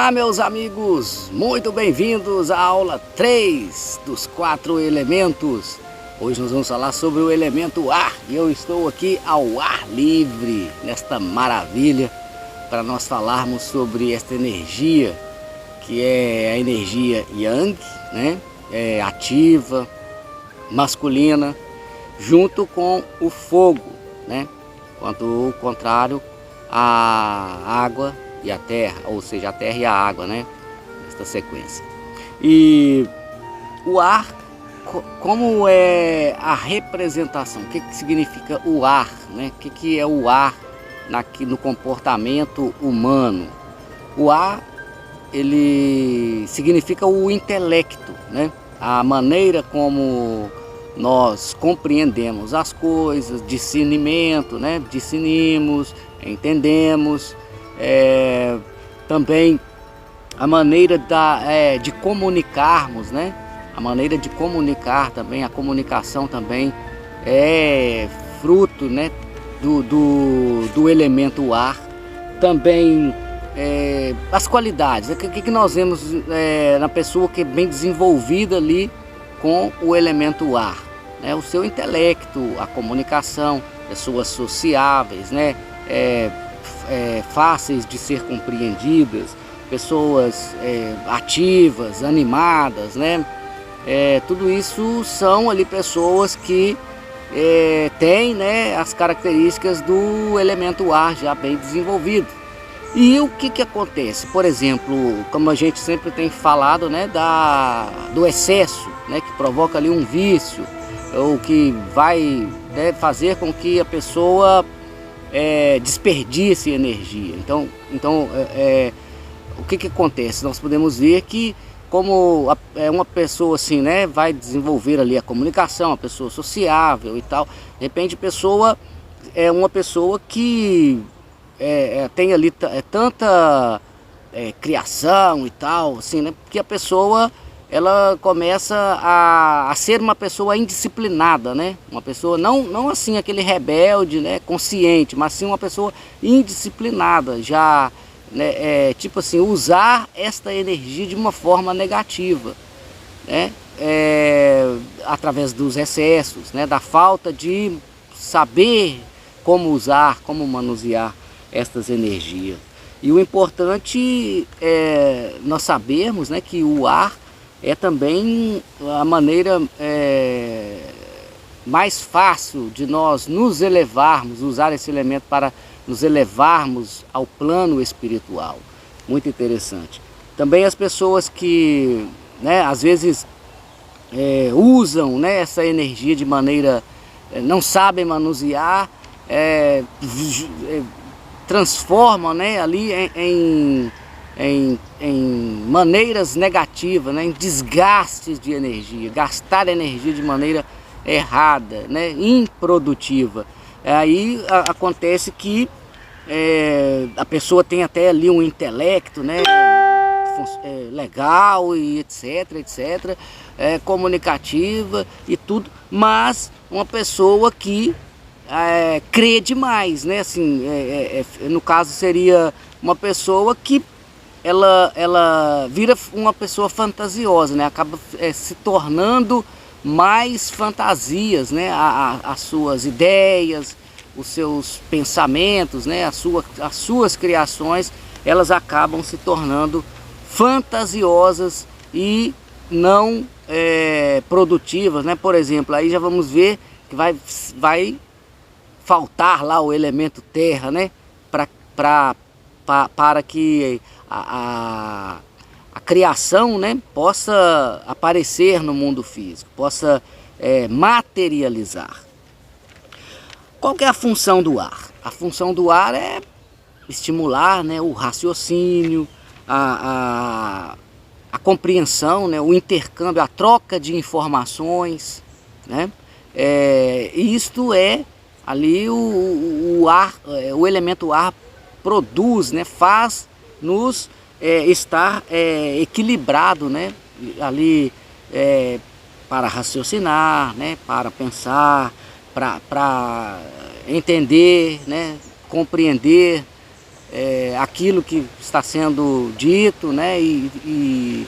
Olá, meus amigos, muito bem-vindos à aula 3 dos 4 elementos. Hoje nós vamos falar sobre o elemento ar e eu estou aqui ao ar livre, nesta maravilha, para nós falarmos sobre esta energia, que é a energia Yang, né? Ativa, masculina, junto com o fogo, né? Quanto o contrário, a água e a terra, ou seja, a terra e a água, né? Esta sequência. E o ar, como é a representação? O que significa o ar, né? O que é o ar no comportamento humano? O ar, ele significa o intelecto, né? A maneira como nós compreendemos as coisas, discernimento, né? Discernimos, entendemos. Também a maneira de comunicarmos, né? A maneira de comunicar também, a comunicação também é fruto, né? do elemento ar. Também as qualidades, o que nós vemos na pessoa que é bem desenvolvida ali com o elemento ar, né? O seu intelecto, a comunicação, pessoas sociáveis, né? Fáceis de ser compreendidas, pessoas ativas, animadas, né? Tudo isso são ali pessoas que têm, né, as características do elemento ar já bem desenvolvido. E o que acontece? Por exemplo, como a gente sempre tem falado, né, do excesso, né, que provoca ali um vício, ou que vai, né, fazer com que a pessoa desperdice energia. Então o que acontece? Nós podemos ver que como uma pessoa assim, né, vai desenvolver ali a comunicação, a pessoa sociável e tal, de repente a pessoa é uma pessoa que tem ali tanta criação e tal, assim, né, porque a pessoa ela começa a ser uma pessoa indisciplinada, né? Uma pessoa não assim aquele rebelde, né, consciente, mas sim uma pessoa indisciplinada, já, né, tipo assim, usar esta energia de uma forma negativa, né? Através dos excessos, né, da falta de saber como usar, como manusear estas energias. E o importante é nós sabermos, né, que o ar é também a maneira mais fácil de nós nos elevarmos, usar esse elemento para nos elevarmos ao plano espiritual. Muito interessante. Também as pessoas que, né, às vezes usam, né, essa energia de maneira, não sabem manusear, transformam, né, ali em maneiras negativas, né, em desgastes de energia, gastar energia de maneira errada, né, improdutiva. Aí acontece que a pessoa tem até ali um intelecto, né, legal e etc, comunicativa e tudo, mas uma pessoa que crê demais, né, assim, no caso seria uma pessoa que ela vira uma pessoa fantasiosa, né? Acaba se tornando mais fantasias, né? As suas ideias, os seus pensamentos, né? As suas criações, elas acabam se tornando fantasiosas e não produtivas, né? Por exemplo, aí já vamos ver que vai faltar lá o elemento terra, né? Para que a criação, né, possa aparecer no mundo físico, possa materializar. Qual que é a função do ar? A função do ar é estimular, né, o raciocínio, a compreensão, né, o intercâmbio, a troca de informações, né? Isto é ali o ar, o elemento ar produz, né, faz-nos estar equilibrado, né, ali para raciocinar, né, para pensar, para entender, né, compreender aquilo que está sendo dito, né, e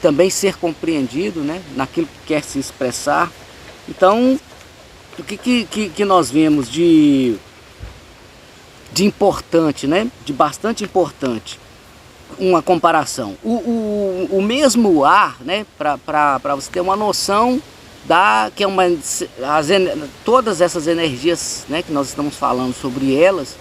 também ser compreendido, né, naquilo que quer se expressar. Então, o que nós vemos de importante, né, de bastante importante, uma comparação. O mesmo ar, né, para você ter uma noção que é todas essas energias, né, que nós estamos falando sobre elas,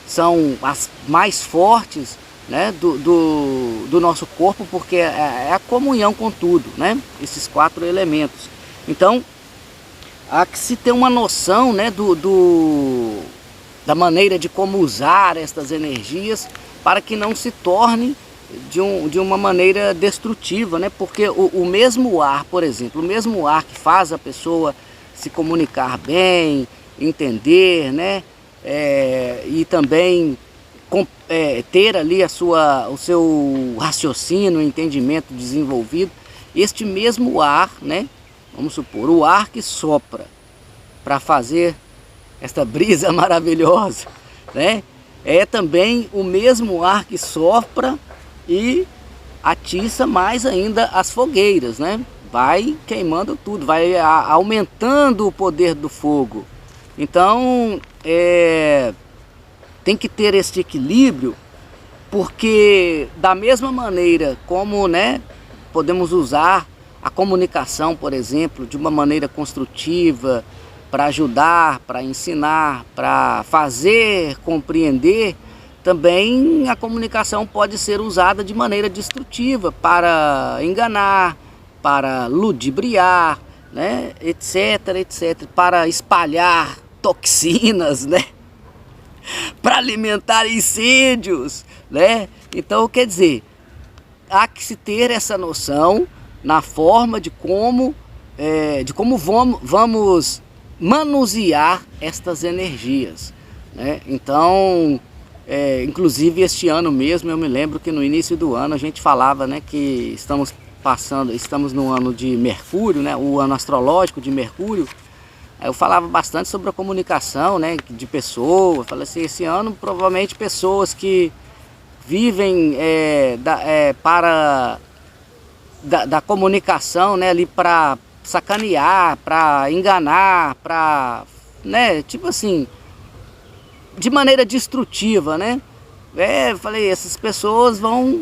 são as mais fortes, né, do nosso corpo, porque é a comunhão com tudo, né, esses 4 elementos. Então, há que se ter uma noção, né, da maneira de como usar estas energias para que não se torne de uma maneira destrutiva, né? Porque o mesmo ar, por exemplo, o mesmo ar que faz a pessoa se comunicar bem, entender, né? E também ter ali o seu raciocínio, entendimento desenvolvido, este mesmo ar, né? Vamos supor, o ar que sopra para fazer esta brisa maravilhosa, né? É também o mesmo ar que sopra e atiça mais ainda as fogueiras, né? Vai queimando tudo, vai aumentando o poder do fogo. Então, tem que ter esse equilíbrio, porque da mesma maneira como, né, podemos usar a comunicação, por exemplo, de uma maneira construtiva, para ajudar, para ensinar, para fazer compreender, também a comunicação pode ser usada de maneira destrutiva, para enganar, para ludibriar, né, etc, etc, para espalhar toxinas, né, para alimentar incêndios, né. Então, quer dizer, há que se ter essa noção na forma de como vamos manusear estas energias, né? Então, inclusive este ano mesmo, eu me lembro que no início do ano a gente falava, né, que estamos no ano de Mercúrio, né, o ano astrológico de Mercúrio. Eu falava bastante sobre a comunicação, né, de pessoas. Falei assim, esse ano provavelmente pessoas que vivem da comunicação, né, ali para sacanear, para enganar, para, né, tipo assim, de maneira destrutiva, né? Falei, essas pessoas vão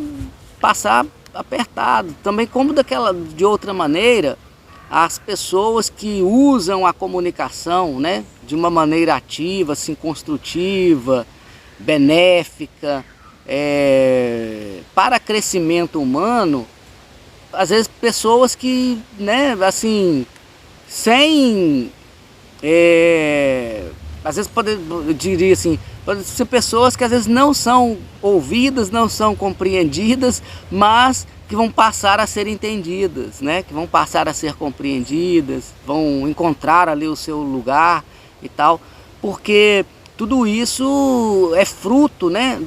passar apertado. Também como de outra maneira, as pessoas que usam a comunicação, né, de uma maneira ativa, assim, construtiva, benéfica, para crescimento humano, às vezes pessoas que, né, assim, às vezes eu diria assim, pode ser pessoas que às vezes não são ouvidas, não são compreendidas, mas que vão passar a ser entendidas, né, que vão passar a ser compreendidas, vão encontrar ali o seu lugar e tal, porque tudo isso é fruto, né,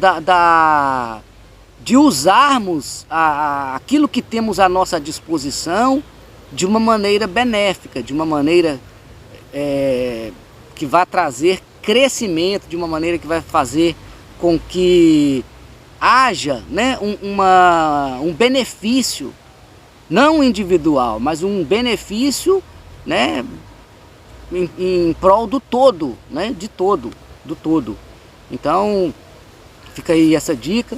de usarmos aquilo que temos à nossa disposição de uma maneira benéfica, de uma maneira que vai trazer crescimento, de uma maneira que vai fazer com que haja, né, um benefício, não individual, mas um benefício, né, em prol do todo, né, do todo. Então, fica aí essa dica.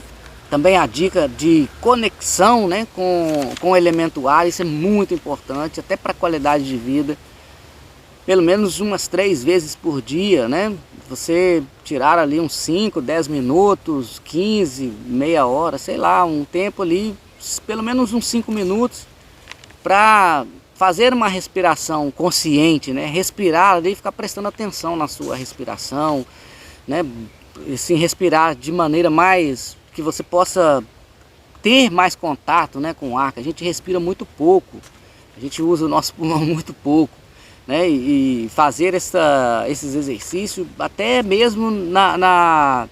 Também a dica de conexão, né, com o elemento ar, isso é muito importante, até para a qualidade de vida. Pelo menos umas 3 vezes por dia, né? Você tirar ali uns 5, 10 minutos, 15, meia hora, sei lá, um tempo ali, pelo menos uns 5 minutos, para fazer uma respiração consciente, né? Respirar ali, ficar prestando atenção na sua respiração, né? Assim, respirar de maneira mais que você possa ter mais contato, né, com o ar, que a gente respira muito pouco, a gente usa o nosso pulmão muito pouco, né, e fazer esses exercícios até mesmo para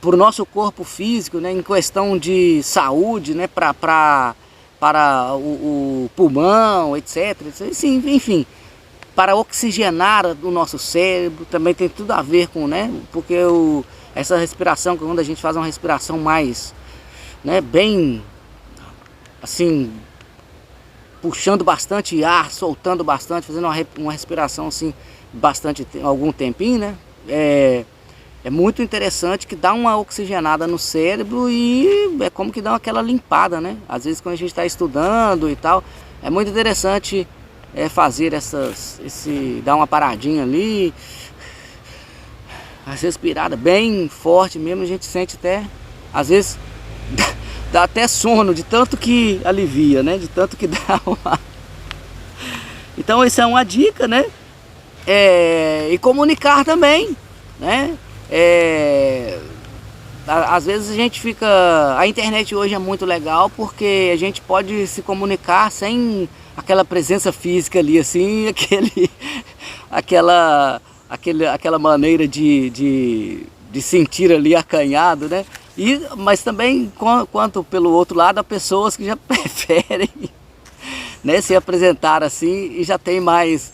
o nosso corpo físico, né, em questão de saúde, né, para o pulmão, etc. Enfim, para oxigenar o nosso cérebro, também tem tudo a ver com, né? Porque essa respiração, quando a gente faz uma respiração mais, né, bem assim, puxando bastante ar, soltando bastante, fazendo uma respiração assim, algum tempinho, né? É muito interessante, que dá uma oxigenada no cérebro e é como que dá aquela limpada, né? Às vezes quando a gente está estudando e tal, é muito interessante fazer dar uma paradinha ali, as respiradas bem forte mesmo, a gente sente até, às vezes, dá até sono, de tanto que alivia, né? De tanto que dá uma... Então isso é uma dica, né? E comunicar também, né? Às vezes a gente fica... A internet hoje é muito legal porque a gente pode se comunicar sem aquela presença física ali, assim, aquela maneira de sentir ali acanhado, né? Mas também, quanto pelo outro lado, há pessoas que já preferem, né, se apresentar assim e já tem mais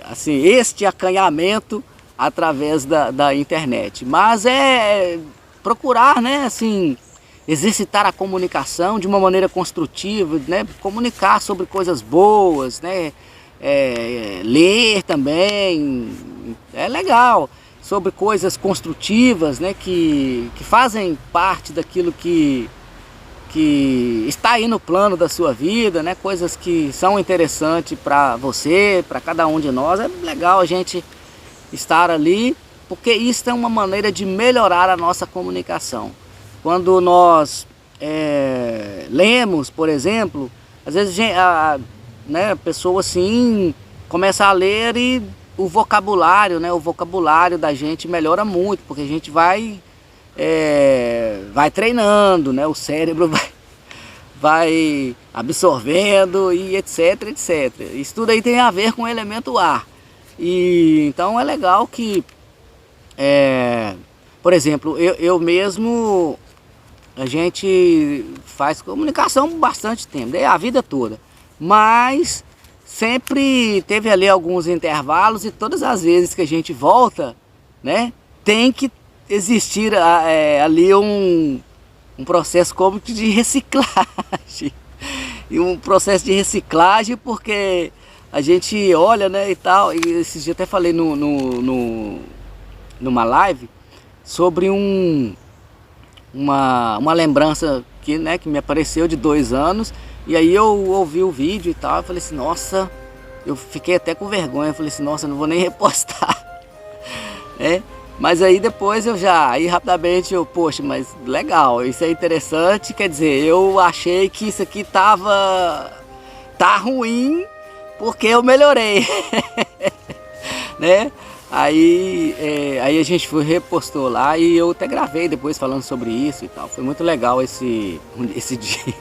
assim, este acanhamento através da internet. Mas procurar, né, assim, exercitar a comunicação de uma maneira construtiva, né, comunicar sobre coisas boas, né, ler também, é legal, sobre coisas construtivas, né, que fazem parte daquilo que está aí no plano da sua vida, né, coisas que são interessantes para você, para cada um de nós. É legal a gente estar ali, porque isso é uma maneira de melhorar a nossa comunicação. Quando nós lemos, por exemplo, às vezes né, a pessoa assim começa a ler e o vocabulário, né, o vocabulário da gente melhora muito, porque a gente vai treinando, né, o cérebro vai absorvendo e etc, etc. Isso tudo aí tem a ver com o elemento ar. E então é legal que, por exemplo, eu mesmo, a gente faz comunicação bastante tempo, a vida toda, mas sempre teve ali alguns intervalos e todas as vezes que a gente volta, né, tem que existir ali um processo como que de reciclagem, e um processo de reciclagem, porque a gente olha, né, e tal, e esses dias até falei numa live sobre uma lembrança que me apareceu de 2 anos, e aí eu ouvi o vídeo e tal, eu falei assim, nossa, eu fiquei até com vergonha, eu falei assim, nossa, eu não vou nem repostar, né? Mas aí depois aí rapidamente poxa, mas legal, isso é interessante, quer dizer, eu achei que isso aqui tá ruim, porque eu melhorei, né? Aí a gente repostou lá e eu até gravei depois falando sobre isso e tal. Foi muito legal esse dia.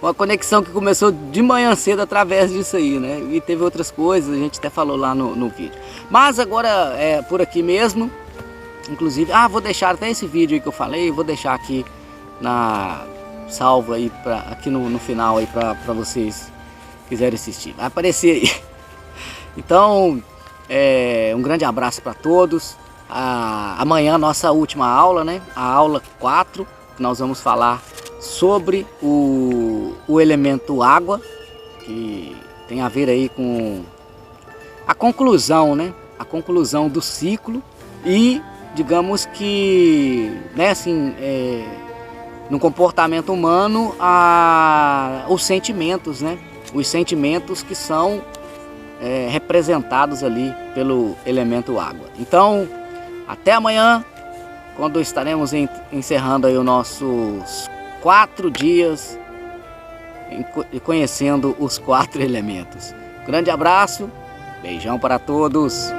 Uma conexão que começou de manhã cedo através disso aí, né? E teve outras coisas, a gente até falou lá no vídeo. Mas agora por aqui mesmo. Inclusive, vou deixar até esse vídeo aí que eu falei, vou deixar aqui salvo aí aqui no final aí para vocês quiserem assistir. Vai aparecer aí. Então, um grande abraço para todos. Amanhã nossa última aula, né? A aula 4, que nós vamos falar sobre o elemento água, que tem a ver aí com a conclusão, né? A conclusão do ciclo e digamos que, né, assim, no comportamento humano, os sentimentos, né? Os sentimentos que são representados ali pelo elemento água. Então, até amanhã, quando estaremos encerrando aí os nossos 4 dias conhecendo os 4 elementos. Grande abraço, beijão para todos.